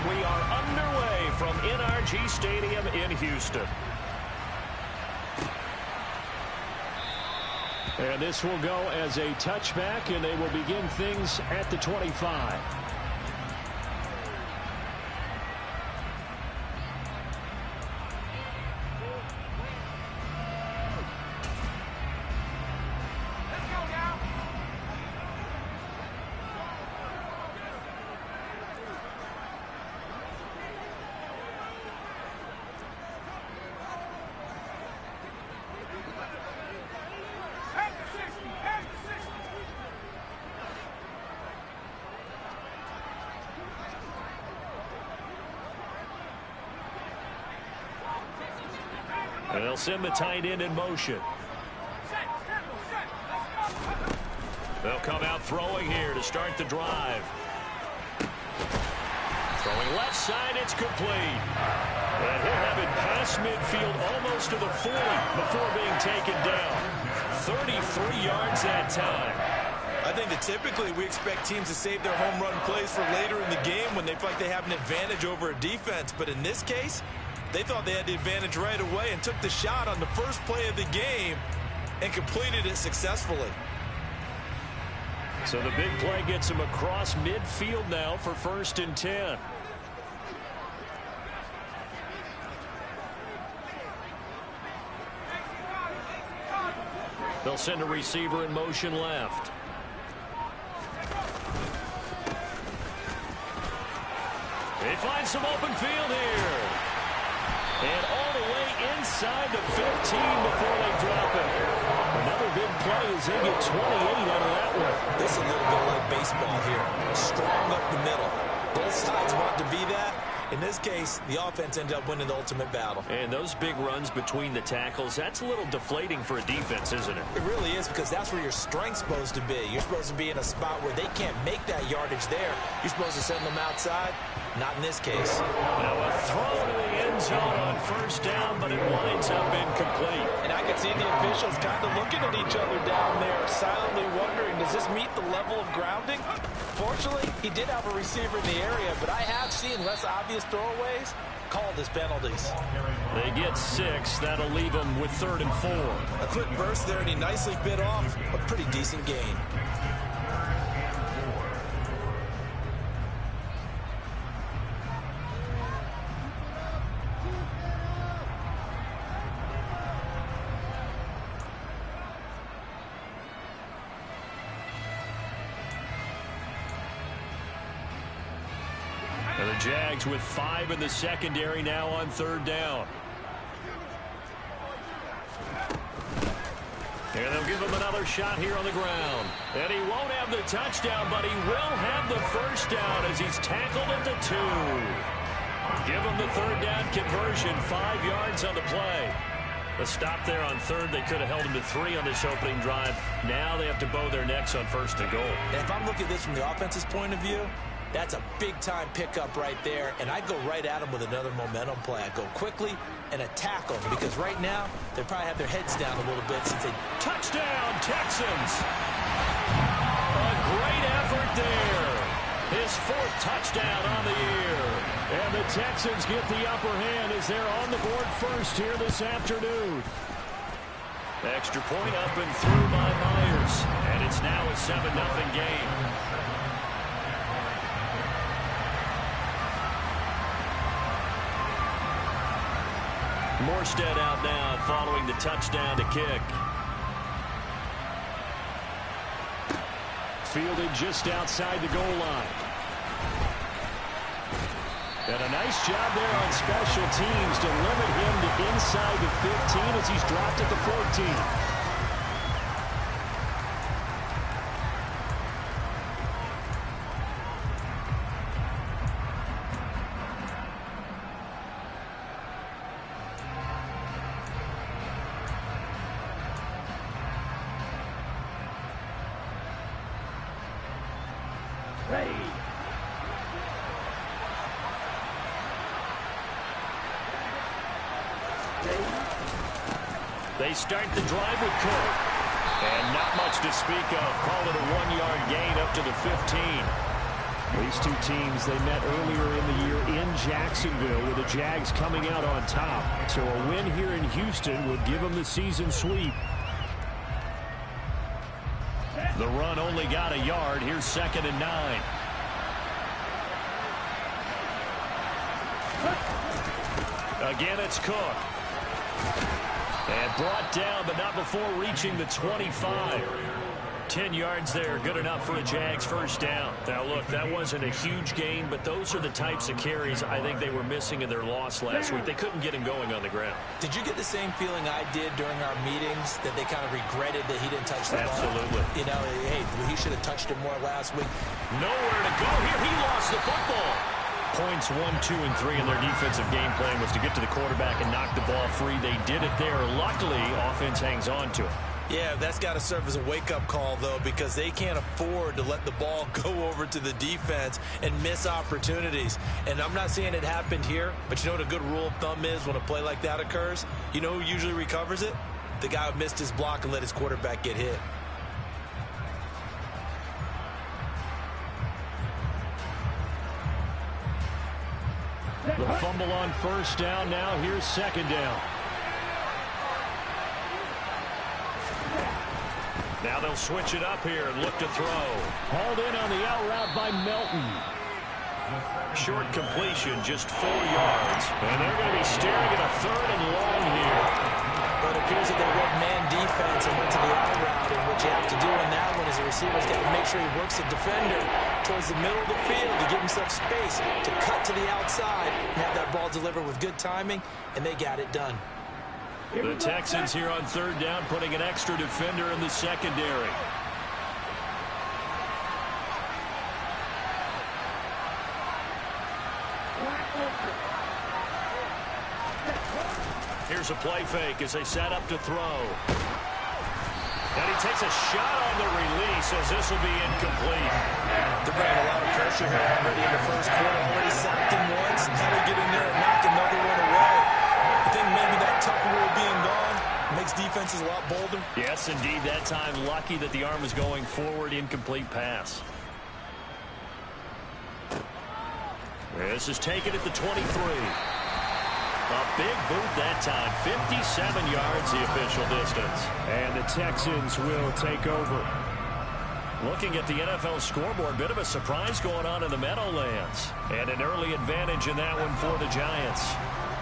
We are underway from NRG Stadium in Houston. And this will go as a touchback, and they will begin things at the 25. They'll send the tight end in motion. They'll come out throwing here to start the drive. Throwing left side, it's complete. And he'll have it past midfield almost to the 40 before being taken down. 33 yards that time. I think that typically we expect teams to save their home run plays for later in the game when they feel like they have an advantage over a defense. But in this case, they thought they had the advantage right away and took the shot on the first play of the game and completed it successfully. So the big play gets him across midfield now for 1st and 10. They'll send a receiver in motion left. They find some open field here. And all the way inside the 15 before they drop it. Another big play as they get 28 out of that one. This is a little bit like baseball here. Strong up the middle. Both sides want to be that. In this case, the offense ended up winning the ultimate battle. And those big runs between the tackles, that's a little deflating for a defense, isn't it? It really is, because that's where your strength's supposed to be. You're supposed to be in a spot where they can't make that yardage there. You're supposed to send them outside. Not in this case. Now a throw to the end zone on 1st down, but it winds up incomplete. And I can see the officials kind of looking at each other down there, silently wondering, does this meet the level of grounding? Fortunately, he did have a receiver in the area, but I have seen less obvious throwaways called as penalties. They get 6. That'll leave them with 3rd and 4. A quick burst there, and he nicely bit off a pretty decent gain. And the Jags with 5 in the secondary now on 3rd down. And they'll give him another shot here on the ground. And he won't have the touchdown, but he will have the 1st down as he's tackled at the 2. Give him the 3rd down conversion, 5 yards on the play. The stop there on 3rd, they could have held him to 3 on this opening drive. Now they have to bow their necks on 1st and goal. And if I'm looking at this from the offense's point of view, that's a big-time pickup right there, and I go right at them with another momentum play. I go quickly and attack them, because right now they probably have their heads down a little bit since they... Touchdown, Texans! A great effort there. His 4th touchdown on the year. And the Texans get the upper hand as they're on the board first here this afternoon. Extra point up and through by Myers, and it's now a 7-0 game. Morstead out now following the touchdown to kick. Fielded just outside the goal line. And a nice job there on special teams to limit him to inside the 15 as he's dropped at the 14. They start the drive with Cook. And not much to speak of. Call it a 1-yard gain up to the 15. We These two teams, they met earlier in the year in Jacksonville with the Jags coming out on top. So a win here in Houston would give them the season sweep. The run only got a yard. Here's 2nd and 9. Again, it's Cook. And brought down, but not before reaching the 25. 10 yards there, good enough for a Jags first down. Now, look, that wasn't a huge gain, but those are the types of carries I think they were missing in their loss last week. They couldn't get him going on the ground. Did you get the same feeling I did during our meetings, that they kind of regretted that he didn't touch the ball? Absolutely. You know, hey, he should have touched it more last week. Nowhere to go here. He lost the football. Points 1, 2, and 3 in their defensive game plan was to get to the quarterback and knock the ball free. They did it there. Luckily, offense hangs on to it. Yeah, that's got to serve as a wake-up call, though, because they can't afford to let the ball go over to the defense and miss opportunities. And I'm not saying it happened here, but you know what a good rule of thumb is when a play like that occurs? You know who usually recovers it? The guy who missed his block and let his quarterback get hit. The fumble on first down. Now here's 2nd down. Now they'll switch it up here and look to throw. Hauled in on the out route by Melton. Short completion, just 4 yards. And they're going to be staring at a 3rd and long here. But it appears that they read man defense and went to the out route. And what you have to do in that one is the receiver's got to make sure he works the defender towards the middle of the field to give himself space to cut to the outside and have that ball delivered with good timing, and they got it done. The Texans here on 3rd down, putting an extra defender in the secondary. Here's a play fake as they set up to throw. And he takes a shot on the release as this will be incomplete. They're bringing a lot of pressure here already in the first quarter. Already sacked him once. How to get in there and knock another one away. I think maybe that Tucker rule being gone makes defenses a lot bolder. Yes, indeed. That time, lucky that the arm was going forward. Incomplete pass. This is taken at the 23. A big boot that time. 57 yards the official distance. And the Texans will take over. Looking at the NFL scoreboard, bit of a surprise going on in the Meadowlands. And an early advantage in that one for the Giants.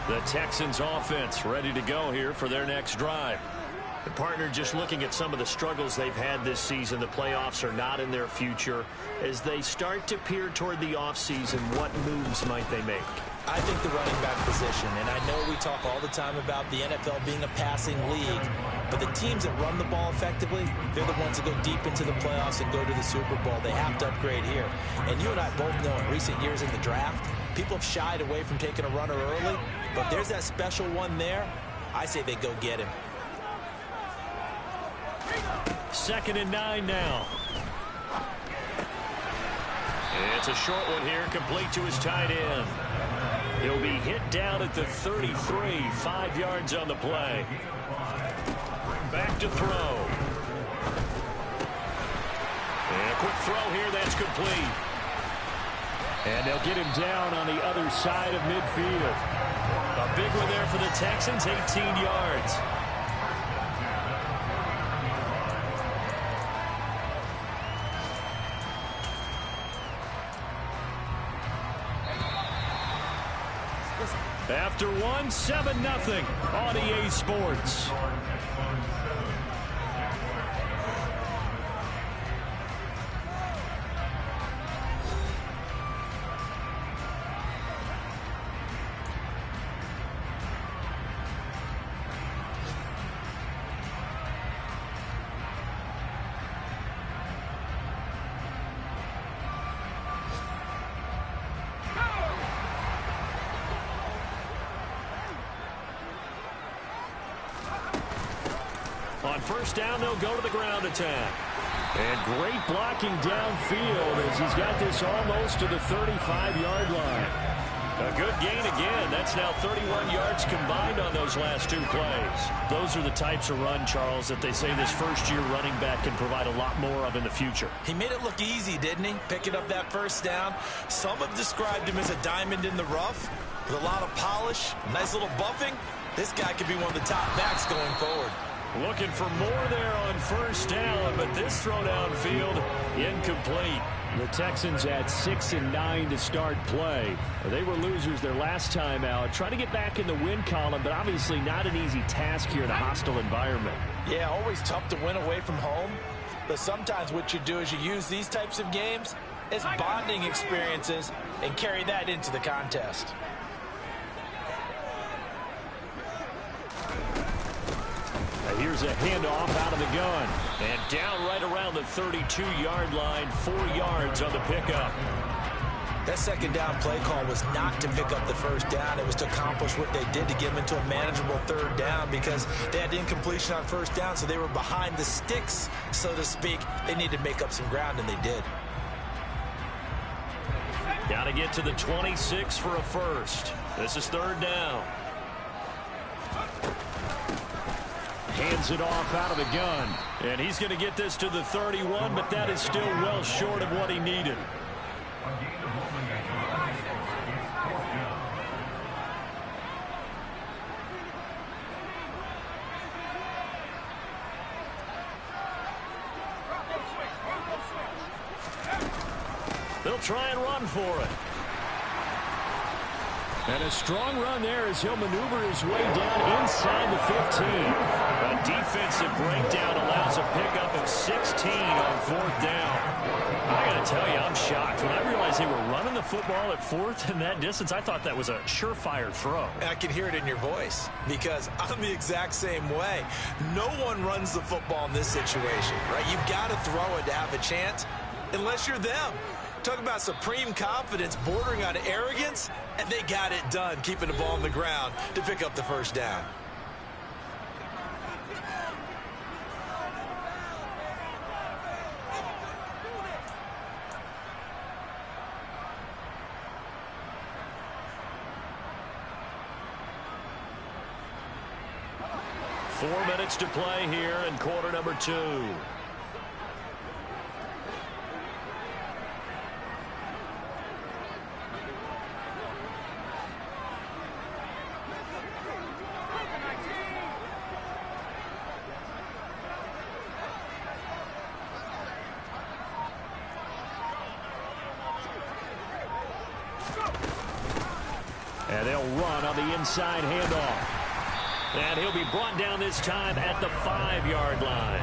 The Texans offense ready to go here for their next drive. The partner, just looking at some of the struggles they've had this season, the playoffs are not in their future. As they start to peer toward the offseason, what moves might they make? I think the running back position, and I know we talk all the time about the NFL being a passing league, but the teams that run the ball effectively, they're the ones that go deep into the playoffs and go to the Super Bowl. They have to upgrade here. And you and I both know in recent years in the draft, people have shied away from taking a runner early, but if there's that special one there, I say they go get him. 2nd and 9 now. It's a short one here, complete to his tight end. He'll be hit down at the 33, 5 yards on the play. Back to throw. And a quick throw here, that's complete. And they'll get him down on the other side of midfield. A big one there for the Texans, 18 yards. After one, 7-0 on EA Sports. On first down, they'll go to the ground attack. And great blocking downfield as he's got this almost to the 35-yard line. A good gain again. That's now 31 yards combined on those last two plays. Those are the types of run, Charles, that they say this first-year running back can provide a lot more of in the future. He made it look easy, didn't he? Picking up that first down. Some have described him as a diamond in the rough with a lot of polish, nice little buffing. This guy could be one of the top backs going forward. Looking for more there on first down, but this throw downfield incomplete. The Texans had 6 and 9 to start play. They were losers their last time out. Trying to get back in the win column, but obviously not an easy task here in a hostile environment. Yeah, always tough to win away from home. But sometimes what you do is you use these types of games as bonding experiences and carry that into the contest. Here's a handoff out of the gun. And down right around the 32-yard line, 4 yards on the pickup. That second down play call was not to pick up the first down. It was to accomplish what they did to get them into a manageable third down because they had incompletion on first down, so they were behind the sticks, so to speak. They needed to make up some ground, and they did. Got to get to the 26 for a first. This is third down. Hands it off out of the gun. And he's going to get this to the 31, but that is still well short of what he needed. They'll try and run for it. And a strong run there as he'll maneuver his way down inside the 15. A defensive breakdown allows a pickup of 16 on fourth down. I got to tell you, I'm shocked. When I realized they were running the football at fourth in that distance, I thought that was a surefire throw. I can hear it in your voice because I'm the exact same way. No one runs the football in this situation, right? You've got to throw it to have a chance unless you're them. Talk about supreme confidence bordering on arrogance, and they got it done, keeping the ball on the ground to pick up the first down. Four minutes to play here in quarter number 2. And they'll run on the inside handoff. And he'll be brought down this time at the 5-yard line.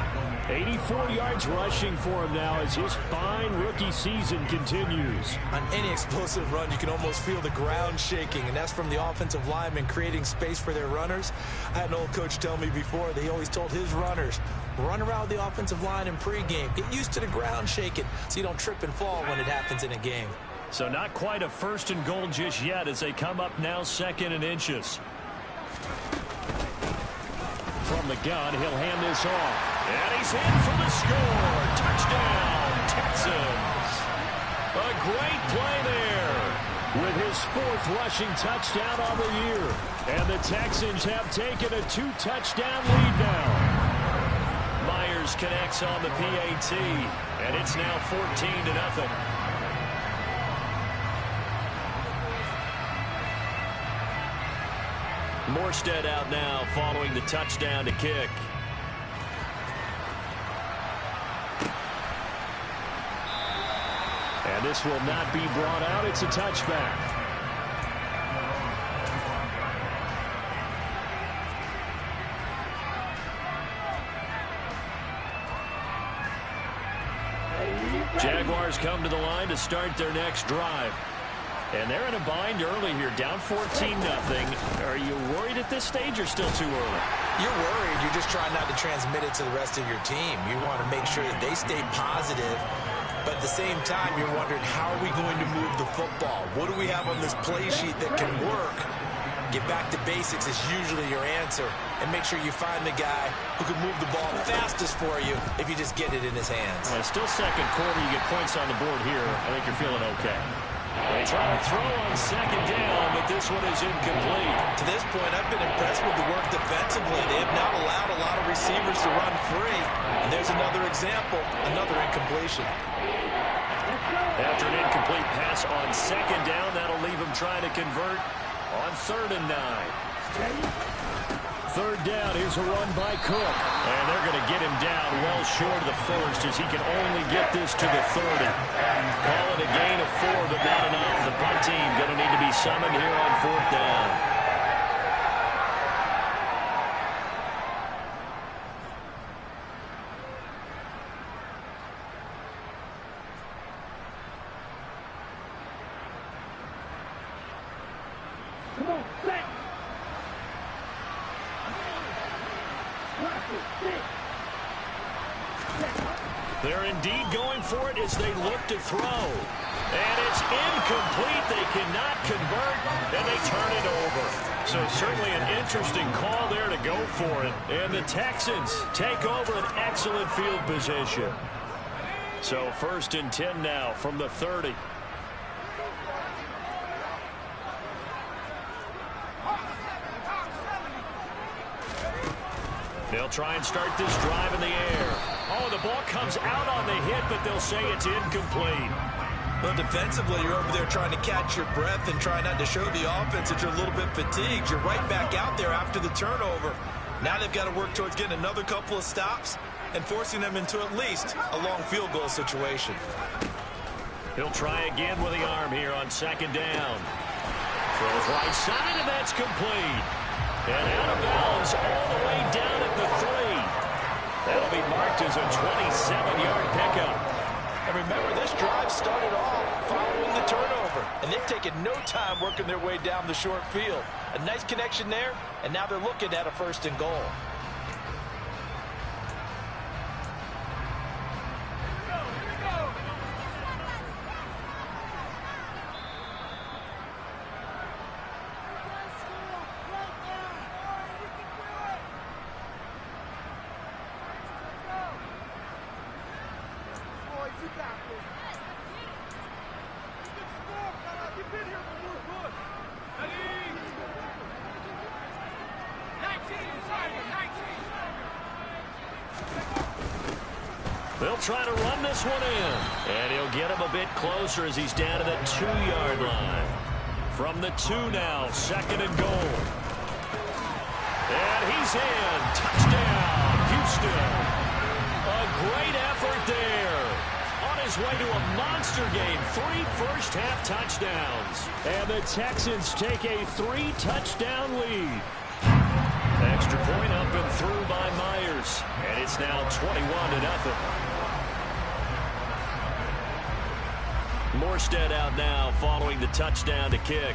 84 yards rushing for him now as his fine rookie season continues. On any explosive run, you can almost feel the ground shaking, and that's from the offensive linemen creating space for their runners. I had an old coach tell me before, they always told his runners, run around the offensive line in pregame. Get used to the ground shaking so you don't trip and fall when it happens in a game. So not quite a first and goal just yet as they come up now 2nd and inches. From the gun, he'll hand this off. And he's in for the score. Touchdown, Texans. A great play there with his 4th rushing touchdown on the year. And the Texans have taken a 2-touchdown lead now. Myers connects on the PAT, and it's now 14-0. Morstead out now following the touchdown to kick. And this will not be brought out. It's a touchback. Jaguars come to the line to start their next drive. And they're in a bind early here, down 14-0. Are you worried at this stage or still too early? You're worried. You're just trying not to transmit it to the rest of your team. You want to make sure that they stay positive. But at the same time, you're wondering, how are we going to move the football? What do we have on this play sheet that can work? Get back to basics is usually your answer. And make sure you find the guy who can move the ball fastest for you if you just get it in his hands. Well, still second quarter. You get points on the board here. I think you're feeling okay. They try to throw on second down, but this one is incomplete. To this point, I've been impressed with the work defensively. They have not allowed a lot of receivers to run free. And there's another example, another incompletion. After an incomplete pass on second down, that'll leave him trying to convert on 3rd and 9. 3rd down, here's a run by Cook. And they're going to get him down well short of the first as he can only get this to the 30. Call it a gain of 4, but not enough. The punt team going to need to be summoned here on 4th down. They're indeed going for it as they look to throw. And it's incomplete. They cannot convert, and they turn it over. So certainly an interesting call there to go for it. And the Texans take over an excellent field position. So 1st and 10 now from the 30. They'll try and start this drive in the air. Oh, the ball comes out on the hit, but they'll say it's incomplete. Well, defensively, you're over there trying to catch your breath and try not to show the offense that you're a little bit fatigued. You're right back out there after the turnover. Now they've got to work towards getting another couple of stops and forcing them into at least a long field goal situation. He'll try again with the arm here on 2nd down. Throws right side, and that's complete. And out of bounds all the way down at the 3. That'll be marked as a 27-yard pickup. And remember, this drive started off following the turnover. And they've taken no time working their way down the short field. A nice connection there, and now they're looking at a 1st and goal. They'll try to run this one in. And he'll get him a bit closer as he's down to the 2-yard line. From the 2 now, 2nd and goal. And he's in. Touchdown, Houston. A great effort there. On his way to a monster game. 3 first-half touchdowns. And the Texans take a 3-touchdown lead. Extra point up and through by Myers. And it's now 21-0. Morstead out now following the touchdown to kick.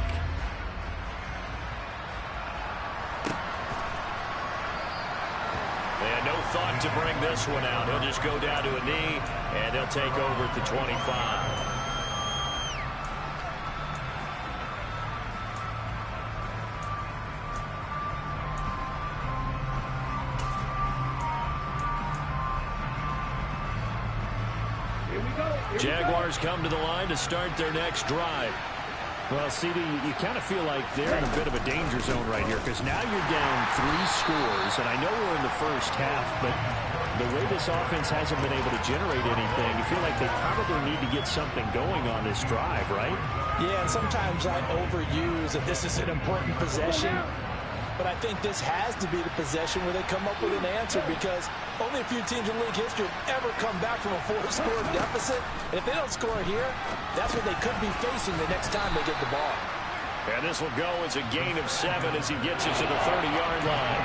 And no thought to bring this one out. He'll just go down to a knee, and they'll take over at the 25. Jaguars come to the line to start their next drive. Well, CD, you kind of feel like they're in a bit of a danger zone right here because now you're down 3 scores, and I know we're in the first half, but the way this offense hasn't been able to generate anything, you feel like they probably need to get something going on this drive, right? Yeah, and sometimes I overuse that this is an important possession. But I think this has to be the possession where they come up with an answer because only a few teams in league history have ever come back from a 4-score deficit. And if they don't score here, that's what they could be facing the next time they get the ball. And this will go as a gain of 7 as he gets us to the 30-yard line.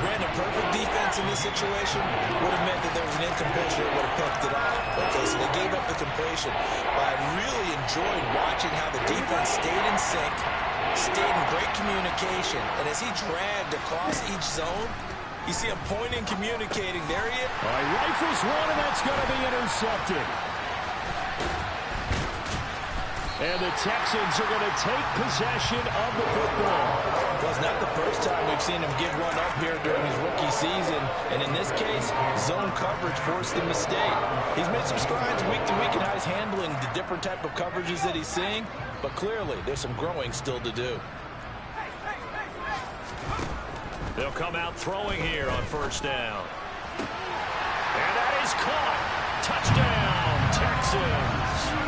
Brandon, perfect defense in this situation would have meant that there was an incompletion that would have picked it off. Okay, so they gave up the completion. But I really enjoyed watching how the defense stayed in sync, stayed in great communication, and as he dragged across each zone, you see him pointing, communicating. There he is. All right, rifles one, and that's going to be intercepted. And the Texans are going to take possession of the football. Well, it's not the first time we've seen him give one up here during his rookie season. And in this case, zone coverage forced the mistake. He's made some strides week to week in how he's handling the different type of coverages that he's seeing. But clearly, there's some growing still to do. They'll come out throwing here on first down. And that is caught. Touchdown, Texans.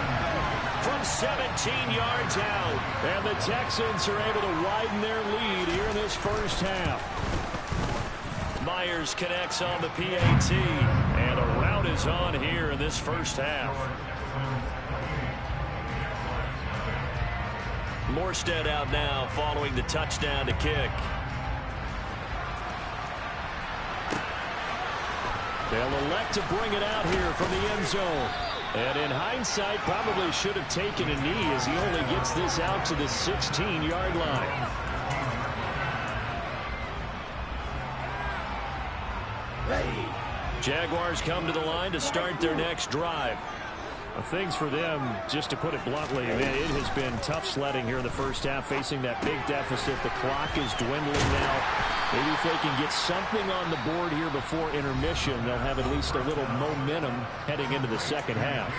From 17 yards out. And the Texans are able to widen their lead here in this first half. Myers connects on the PAT. And a rout is on here in this first half. Morstead out now following the touchdown to kick. They'll elect to bring it out here from the end zone. And in hindsight, probably should have taken a knee as he only gets this out to the 16-yard line. Jaguars come to the line to start their next drive. Things for them, just to put it bluntly, it has been tough sledding here in the first half, facing that big deficit. The clock is dwindling now. Maybe if they can get something on the board here before intermission, they'll have at least a little momentum heading into the second half.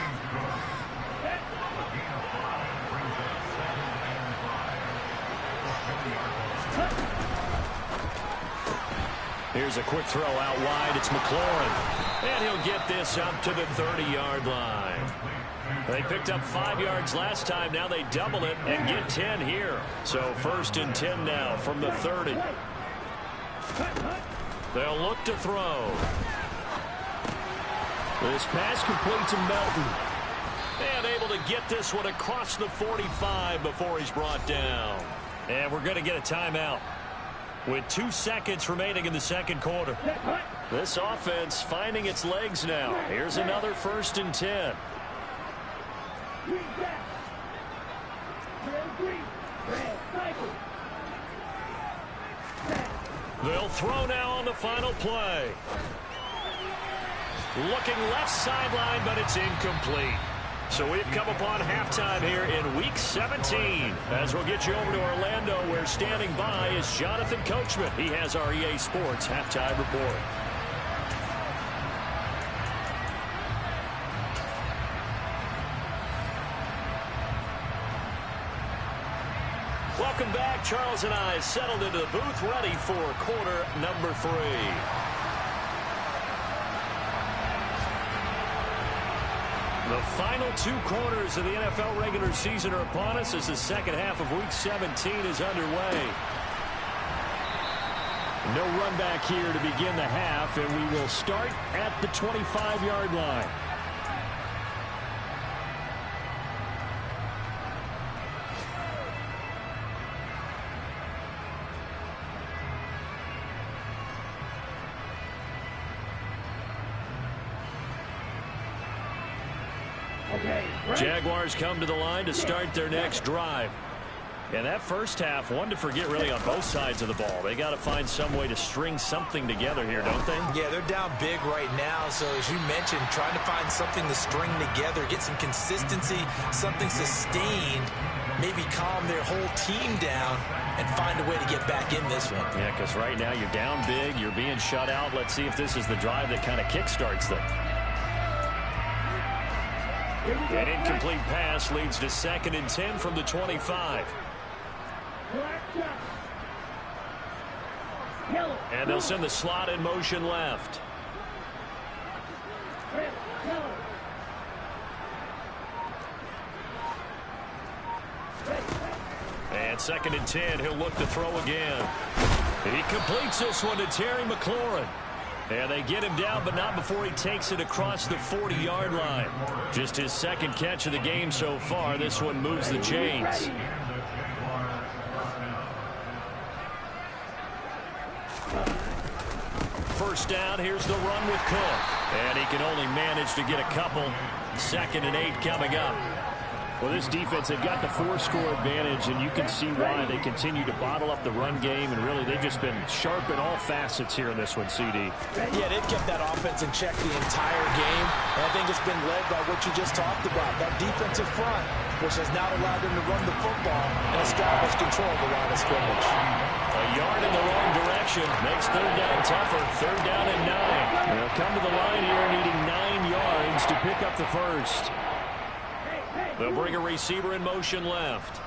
Here's a quick throw out wide. It's McLaurin. And he'll get this up to the 30-yard line. They picked up 5 yards last time. Now they double it and get 10 here. So 1st and 10 now from the 30. They'll look to throw. This pass complete to Melton. And able to get this one across the 45 before he's brought down. And we're going to get a timeout with 2 seconds remaining in the second quarter. This offense finding its legs now. Here's another 1st and 10. They'll throw now on the final play. Looking left sideline, but it's incomplete. So we've come upon halftime here in Week 17. As we'll get you over to Orlando, where standing by is Jonathan Coachman. He has our EA Sports halftime report. Welcome back. Charles and I settled into the booth, ready for quarter number 3. The final 2 quarters of the NFL regular season are upon us as the second half of Week 17 is underway. No run back here to begin the half, and we will start at the 25-yard line. Jaguars come to the line to start their next drive. And that first half, one to forget really on both sides of the ball. They got to find some way to string something together here, don't they? Yeah, they're down big right now. So as you mentioned, trying to find something to string together, get some consistency, something sustained, maybe calm their whole team down and find a way to get back in this one. Yeah, because right now you're down big, you're being shut out. Let's see if this is the drive that kind of kickstarts them. An incomplete pass leads to 2nd and 10 from the 25. And they'll send the slot in motion left. And 2nd and 10, he'll look to throw again. He completes this one to Terry McLaurin. And they get him down, but not before he takes it across the 40-yard line. Just his 2nd catch of the game so far. This one moves the chains. First down, here's the run with Cook. And he can only manage to get a couple. 2nd and 8 coming up. Well, this defense, they've got the 4-score advantage, and you can see why they continue to bottle up the run game, and really they've just been sharp in all facets here in this one, CD. Yeah, they've kept that offense in check the entire game, and I think it's been led by what you just talked about, that defensive front, which has not allowed them to run the football and establish control of the line of scrimmage. A yard in the wrong direction makes third down tougher. Third down and 9. They'll come to the line here needing 9 yards to pick up the first. They'll bring a receiver in motion left.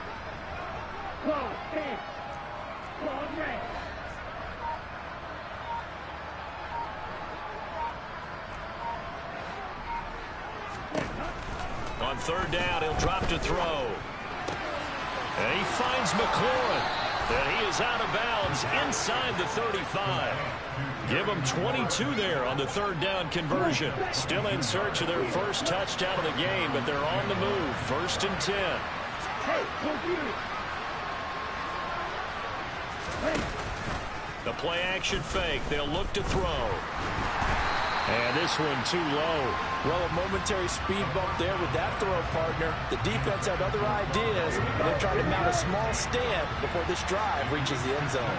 On third down, he'll drop to throw. And he finds McLaurin. And he is out of bounds inside the 35. Give them 22 there on the third down conversion. Still in search of their first touchdown of the game, but they're on the move. First and 10. The play action fake. They'll look to throw. And this one too low. Well, a momentary speed bump there with that throw, partner. The defense had other ideas, and they're trying to mount a small stand before this drive reaches the end zone.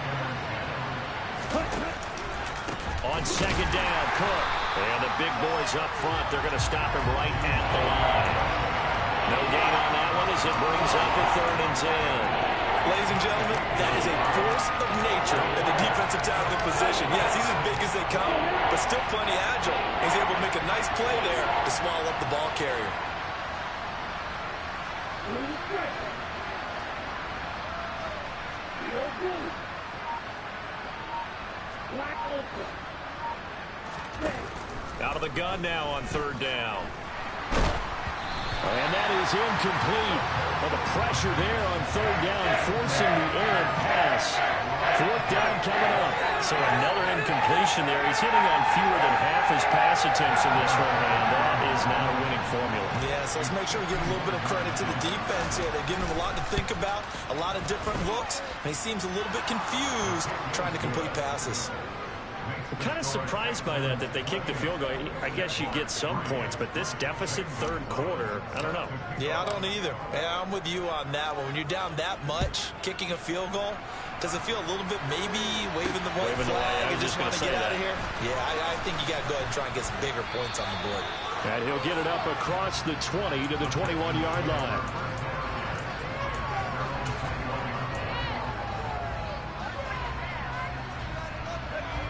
On second down, Cook. And the big boys up front, they're going to stop him right at the line. No gain on that one as it brings up a third and 10. Ladies and gentlemen, that is a force of nature in the defensive tackle position. Yes, he's as big as they come, but still plenty agile. He's able to make a nice play there to swallow up the ball carrier. Out of the gun now on third down. And that is incomplete. Well, the pressure there on third down, forcing the errant pass. Fourth down coming up. So another incompletion there. He's hitting on fewer than half his pass attempts in this one, and that is not a winning formula. Yes, let's make sure we give a little bit of credit to the defense here. They're giving him a lot to think about, a lot of different looks, and he seems a little bit confused trying to complete passes. I'm kind of surprised by that they kicked the field goal. I guess you get some points, but this deficit third quarter, I don't know. Yeah, I don't either. Yeah, I'm with you on that one. When you're down that much, kicking a field goal, does it feel a little bit maybe waving the white flag and just want to get out of here? Yeah, I think you got to go ahead and try and get some bigger points on the board. And he'll get it up across the 20 to the 21-yard line.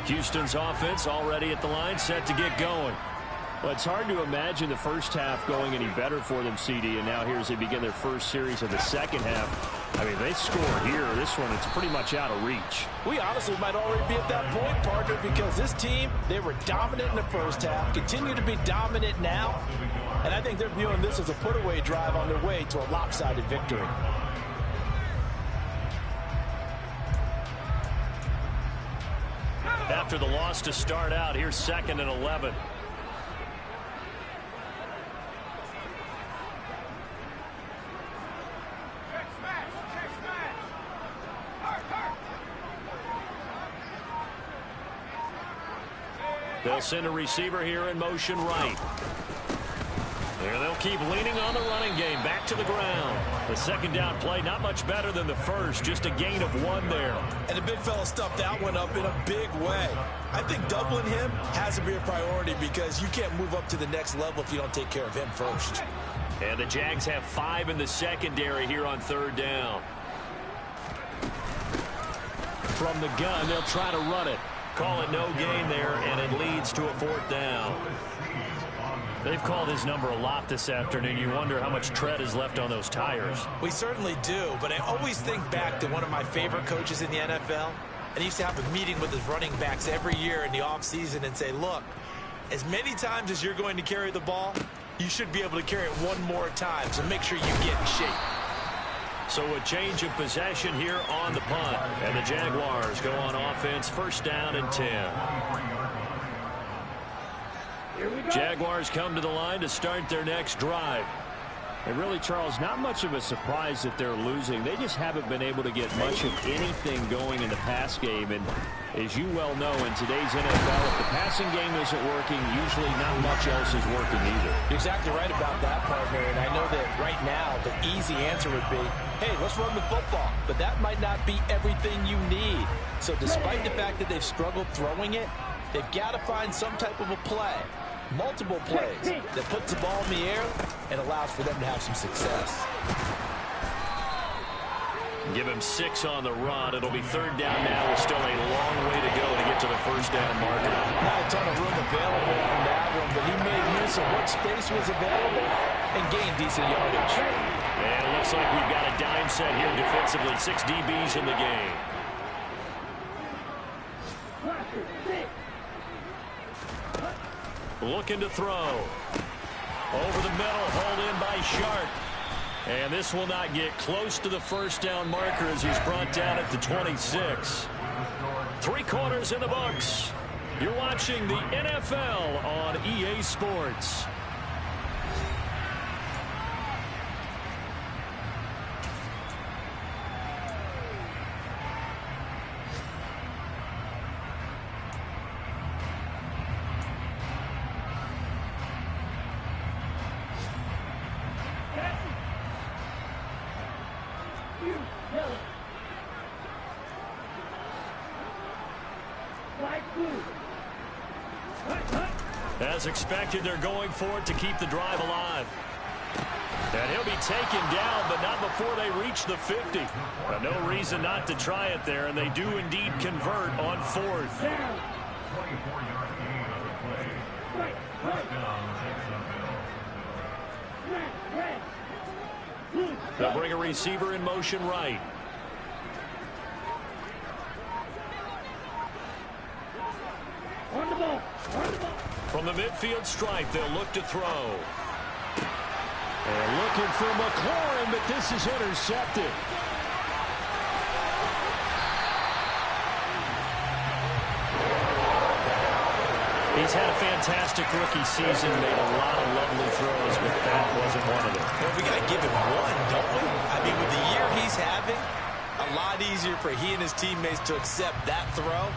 Houston's offense already at the line, set to get going. Well, it's hard to imagine the first half going any better for them, CD, and now here as they begin their first series of the second half. I mean, they score here. This one, it's pretty much out of reach. We honestly might already be at that point, partner, because this team, they were dominant in the first half, continue to be dominant now, and I think they're viewing this as a put-away drive on their way to a lopsided victory. After the loss to start out, here's 2nd and 11. They'll send a receiver here in motion right. There they'll keep leaning on the running game. Back to the ground. The second down play, not much better than the first. Just a gain of 1 there. And the big fella stuffed that one up in a big way. I think doubling him has to be a priority because you can't move up to the next level if you don't take care of him first. And the Jags have 5 in the secondary here on third down. From the gun, they'll try to run it. Call it no gain there, and it leads to a 4th down. They've called his number a lot this afternoon. You wonder how much tread is left on those tires. We certainly do, but I always think back to one of my favorite coaches in the NFL. And he used to have a meeting with his running backs every year in the offseason and say, look, as many times as you're going to carry the ball, you should be able to carry it one more time, so make sure you get in shape. So a change of possession here on the punt. And the Jaguars go on offense, 1st down and 10. Jaguars come to the line to start their next drive. And really, Charles, not much of a surprise that they're losing. They just haven't been able to get much of anything going in the pass game. And as you well know, in today's NFL, if the passing game isn't working, usually not much else is working either. You're exactly right about that, partner. And I know that right now the easy answer would be, hey, let's run the football. But that might not be everything you need. So despite the fact that they've struggled throwing it, they've got to find some type of a play. Multiple plays that puts the ball in the air and allows for them to have some success. Give him 6 on the run. It'll be 3rd down now with still a long way to go to get to the 1st down marker. Not a ton of room available on that one, but he made use of what space was available and gained decent yardage. And it looks like we've got a dime set here defensively. 6 DBs in the game. Looking to throw. Over the middle, hauled in by Sharp. And this will not get close to the 1st down marker as he's brought down at the 26. 3 quarters in the books. You're watching the NFL on EA Sports. As expected, they're going for it to keep the drive alive. And he'll be taken down, but not before they reach the 50. No reason not to try it there, and they do indeed convert on 4th. They'll bring a receiver in motion right. From the midfield stripe, they'll look to throw. And looking for McLaurin, but this is intercepted. He's had a fantastic rookie season, made a lot of lovely throws, but that wasn't one of them. Well, we got to give him one, don't we? I mean, with the year he's having, a lot easier for he and his teammates to accept that throw,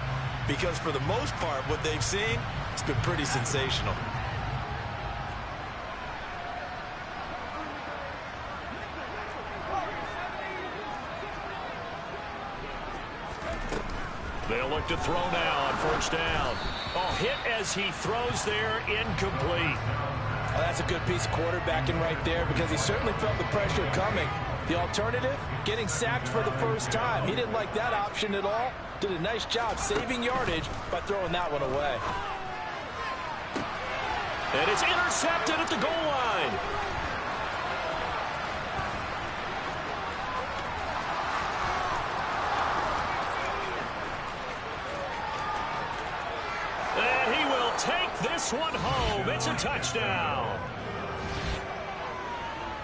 because for the most part, what they've seen, it's been pretty sensational. They'll look to throw now on 1st down. Oh, hit as he throws there, incomplete. Well, that's a good piece of quarterbacking right there because he certainly felt the pressure coming. The alternative, getting sacked for the 1st time. He didn't like that option at all. Did a nice job saving yardage by throwing that one away. And it's intercepted at the goal line. And he will take this one home. It's a touchdown.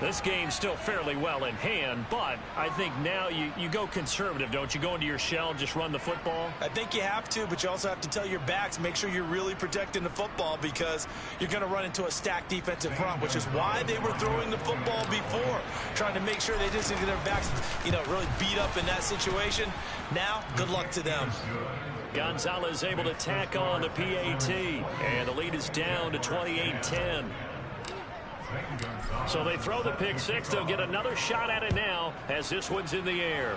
This game's still fairly well in hand, but I think now you go conservative, don't you? Go into your shell, just run the football? I think you have to, but you also have to tell your backs, make sure you're really protecting the football because you're going to run into a stacked defensive front, which is why they were throwing the football before, trying to make sure they didn't get their backs, really beat up in that situation. Now, good luck to them. Gonzalez able to tack on the PAT, and the lead is down to 28-10. So they throw the pick 6. They'll get another shot at it now as this one's in the air.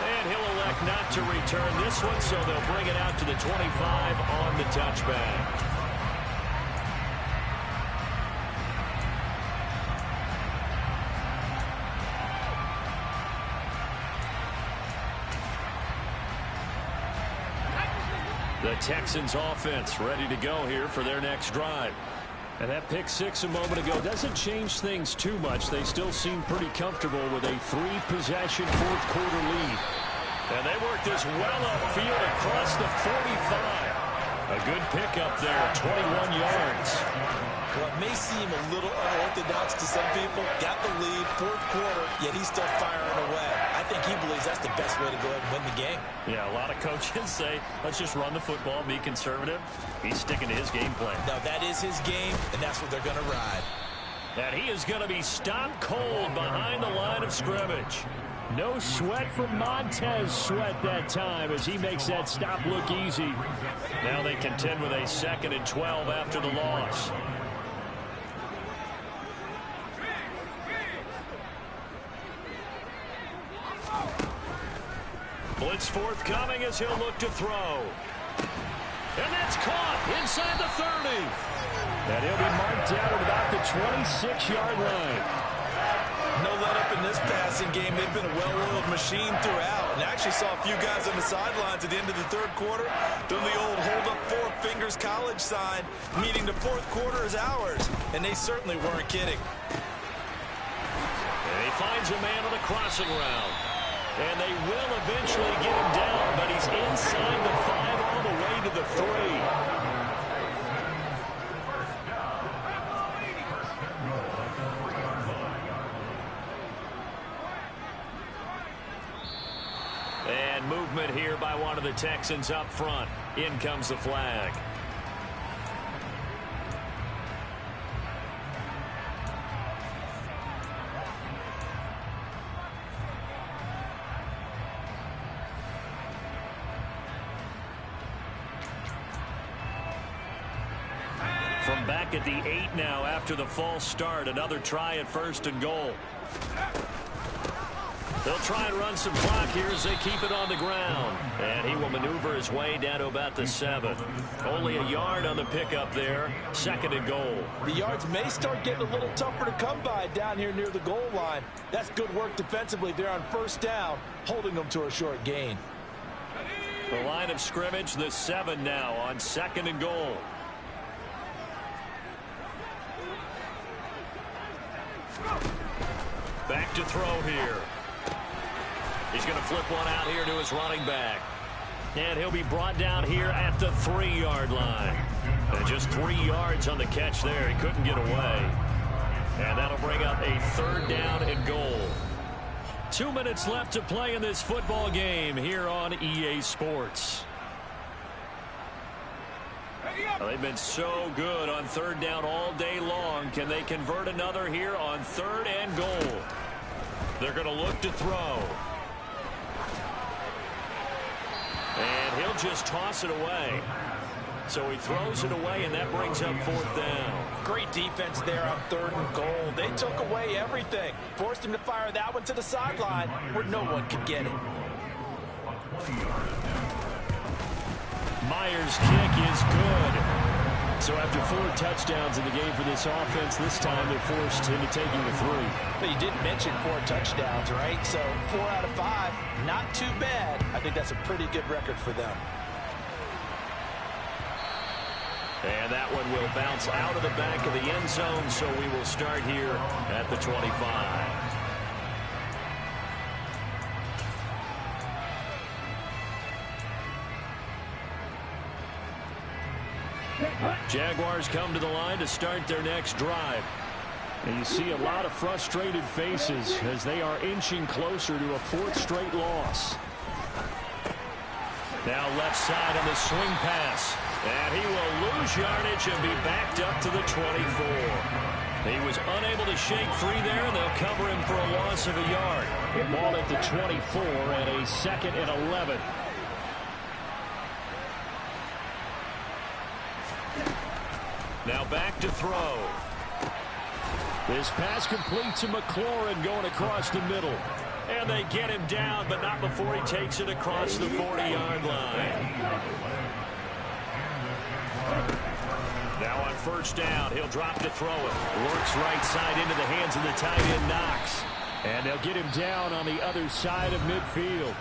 And he'll elect not to return this one, so they'll bring it out to the 25 on the touchback. The Texans offense ready to go here for their next drive. And that pick 6 a moment ago doesn't change things too much. They still seem pretty comfortable with a 3-possession 4th quarter lead. And they worked this well upfield across the 45. A good pickup there, 21 yards. Well, it may seem a little unorthodox to some people. Got the lead, 4th quarter, yet he's still firing away. I think he believes that's the best way to go ahead and win the game. Yeah, a lot of coaches say, let's just run the football, be conservative. He's sticking to his game plan. Now, that is his game, and that's what they're going to ride. And he is going to be stopped cold behind the line of scrimmage. No sweat from Montez Sweat that time as he makes that stop look easy. Now they contend with a 2nd and 12 after the loss. Blitz forthcoming as he'll look to throw. And that's caught inside the 30. And he'll be marked down at about the 26-yard line. this passing game. They've been a well-oiled machine throughout. And actually saw a few guys on the sidelines at the end of the third quarter doing the old hold up four fingers college sign, meaning the fourth quarter is ours. And they certainly weren't kidding. And he finds a man on the crossing route. And they will eventually get him down, but he's inside the 5 all the way to the 3. And movement here by one of the Texans up front. In comes the flag. From back at the 8 now after the false start. Another try at 1st and goal. They'll try and run some clock here as they keep it on the ground. And he will maneuver his way down to about the 7. Only a yard on the pickup there. 2nd and goal. The yards may start getting a little tougher to come by down here near the goal line. That's good work defensively there on 1st down, holding them to a short gain. The line of scrimmage, the 7 now on 2nd and goal. Back to throw here. He's going to flip one out here to his running back. And he'll be brought down here at the 3-yard line. And just 3 yards on the catch there. He couldn't get away. And that'll bring up a 3rd down and goal. 2 minutes left to play in this football game here on EA Sports. Well, they've been so good on 3rd down all day long. Can they convert another here on 3rd and goal? They're going to look to throw. And he'll just toss it away. So he throws it away, and that brings up 4th down. Great defense there on 3rd and goal. They took away everything. Forced him to fire that one to the sideline where no one could get it. Myers' kick is good. So after 4 touchdowns in the game for this offense, this time they're forced into taking the 3. But you didn't mention 4 touchdowns, right? So 4 out of 5, not too bad. I think that's a pretty good record for them. And that one will bounce out of the back of the end zone, so we will start here at the 25. Jaguars come to the line to start their next drive. And you see a lot of frustrated faces as they are inching closer to a 4th straight loss. Now left side on the swing pass. And he will lose yardage and be backed up to the 24. He was unable to shake free there, and they'll cover him for a loss of a yard. Ball at the 24 and a 2nd and 11. Now back to throw. This pass complete to McLaurin going across the middle. And they get him down, but not before he takes it across the 40-yard line. Now on 1st down, he'll drop to throw it. Works right side into the hands of the tight end, Knox. And they'll get him down on the other side of midfield.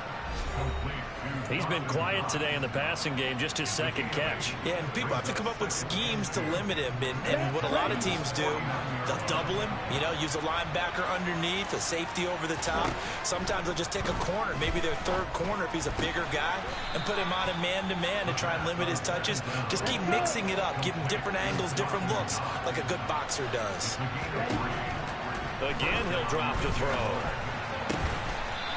He's been quiet today in the passing game, just his 2nd catch. Yeah, and people have to come up with schemes to limit him. And what a lot of teams do, they'll double him, use a linebacker underneath, a safety over the top. Sometimes they'll just take a corner, maybe their 3rd corner if he's a bigger guy, and put him on a man-to-man to try and limit his touches. Just keep mixing it up, give him different angles, different looks, like a good boxer does. Again, he'll drop to throw.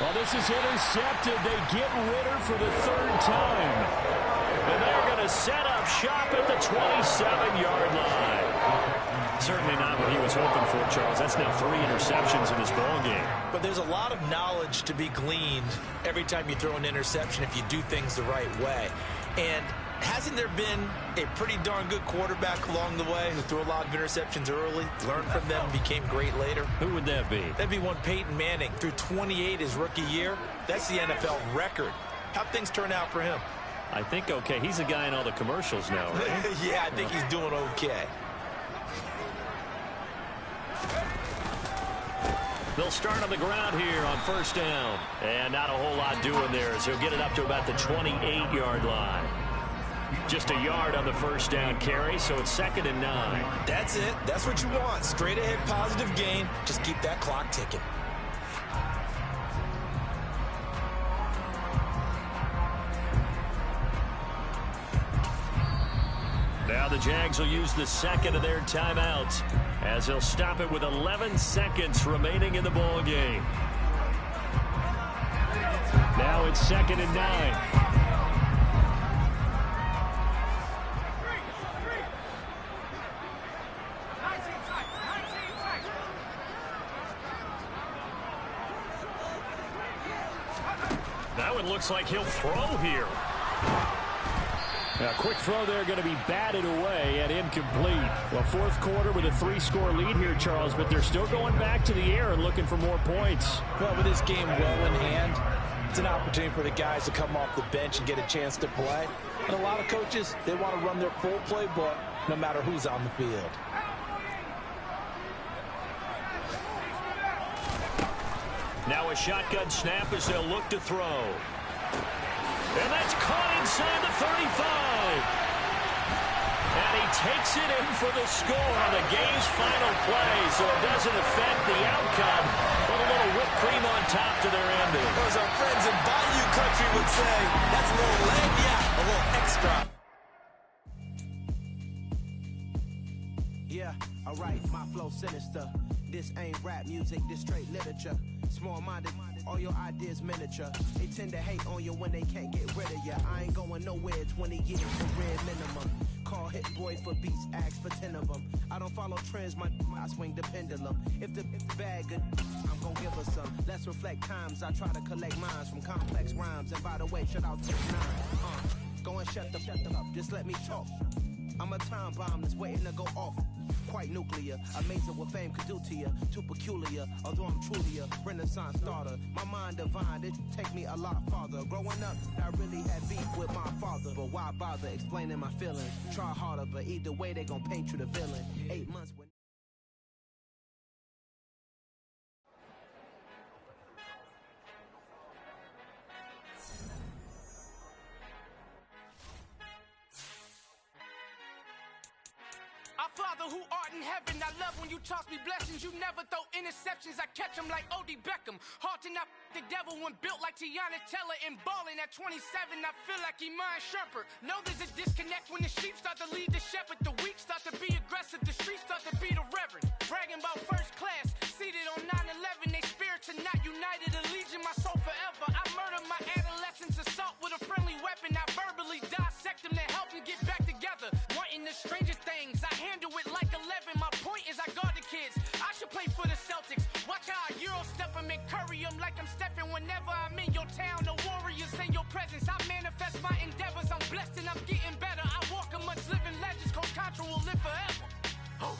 Well, this is intercepted. They get Ritter for the 3rd time. And they're going to set up shop at the 27-yard line. Certainly not what he was hoping for, Charles. That's now 3 interceptions in this ball game. But there's a lot of knowledge to be gleaned every time you throw an interception if you do things the right way. And hasn't there been a pretty darn good quarterback along the way who threw a lot of interceptions early, learned from them, became great later? Who would that be? That'd be one Peyton Manning. Threw 28 his rookie year. That's the NFL record. How'd things turn out for him? I think okay. He's a guy in all the commercials now, right? Yeah, I think he's doing okay. They'll start on the ground here on first down. And not a whole lot doing there, as he'll get it up to about the 28-yard line. Just a yard on the first down carry, so it's 2nd and 9. That's it. That's what you want. Straight ahead positive gain. Just keep that clock ticking. Now the Jags will use the second of their timeouts as they'll stop it with 11 seconds remaining in the ball game. Now it's 2nd and 9. That one looks like he'll throw here. A quick throw there going to be batted away and incomplete. Well, fourth quarter with a 3-score lead here, Charles, but they're still going back to the air and looking for more points. Well, with this game well in hand, it's an opportunity for the guys to come off the bench and get a chance to play. And a lot of coaches, they want to run their full playbook no matter who's on the field. Now a shotgun snap as they'll look to throw. And that's caught inside the 35. And he takes it in for the score on the game's final play, so it doesn't affect the outcome. But a little whipped cream on top to their ending. As our friends in Bayou Country would say, that's a little lagniappe, a little extra. Yeah, alright, my flow sinister. This ain't rap music, this straight literature. Small-minded, all your ideas miniature. They tend to hate on you when they can't get rid of you. I ain't going nowhere, 20 years for red minimum. Call Hit Boy for beats, ask for 10 of them. I don't follow trends, I swing the pendulum. If the bag good, I'm gonna give her some. Let's reflect times, I try to collect minds from complex rhymes. And by the way, shout out to 9. Go and shut them up, just let me talk. I'm a time bomb that's waiting to go off. Quite nuclear, amazing what fame could do to you. Too peculiar, although I'm truly a renaissance starter. My mind divine, it take me a lot farther. Growing up, I really had beef with my father. But why bother explaining my feelings? Try harder, but either way they gon' paint you the villain. 8 months when Our Father who art in heaven, I love when you toss me blessings. You never throw interceptions, I catch them like O.D. Beckham. Hard to not the devil when built like Tiana Teller. And balling at 27, I feel like Iman Shumpert. Know there's a disconnect when the sheep start to lead the shepherd. The weak start to be aggressive, the streets start to be the reverend. Bragging about first class, seated on 9/11. They spirits are not united, a legion, my soul forever. I murdered my adolescence, assault with a friendly weapon. I verbally dissect them to help them get back together. Wanting the stranger things, I handle it like 11. My point is I guard the kids. I should play for the Celtics. Watch how I Euro step them and curry them like I'm stepping. Whenever I'm in your town, the Warriors in your presence. I manifest my endeavors. I'm blessed and I'm getting better. I walk amongst living legends. Coach Contra will live forever. Oh.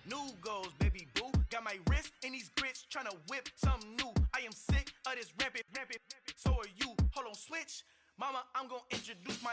New goals, baby boo. Got my wrist in these grits, tryna whip something new. I am sick of this rampant. So are you. Hold on, switch. Mama, I'm gonna introduce my